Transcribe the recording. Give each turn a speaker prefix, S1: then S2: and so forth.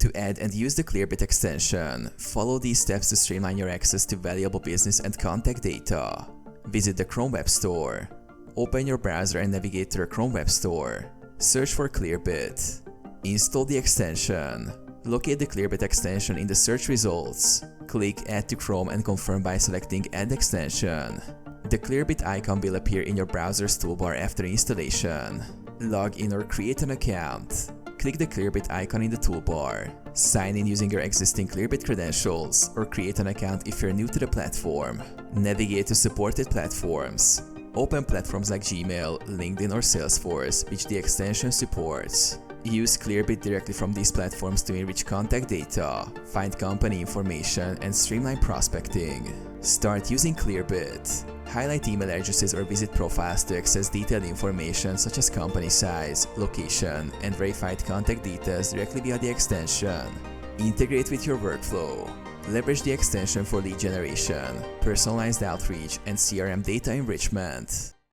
S1: To add and use the Clearbit extension, follow these steps to streamline your access to valuable business and contact data. Visit the Chrome Web Store. Open your browser and navigate to the Chrome Web Store. Search for Clearbit. Install the extension. Locate the Clearbit extension in the search results. Click Add to Chrome and confirm by selecting Add Extension. The Clearbit icon will appear in your browser's toolbar after installation. Log in or create an account. Click the Clearbit icon in the toolbar. Sign in using your existing Clearbit credentials or create an account if you're new to the platform. Navigate to supported platforms. Open platforms like Gmail, LinkedIn or Salesforce, which the extension supports. Use Clearbit directly from these platforms to enrich contact data, find company information, and streamline prospecting. Start using Clearbit. Highlight email addresses or visit profiles to access detailed information such as company size, location, and verified contact details directly via the extension. Integrate with your workflow. Leverage the extension for lead generation, personalized outreach, and CRM data enrichment.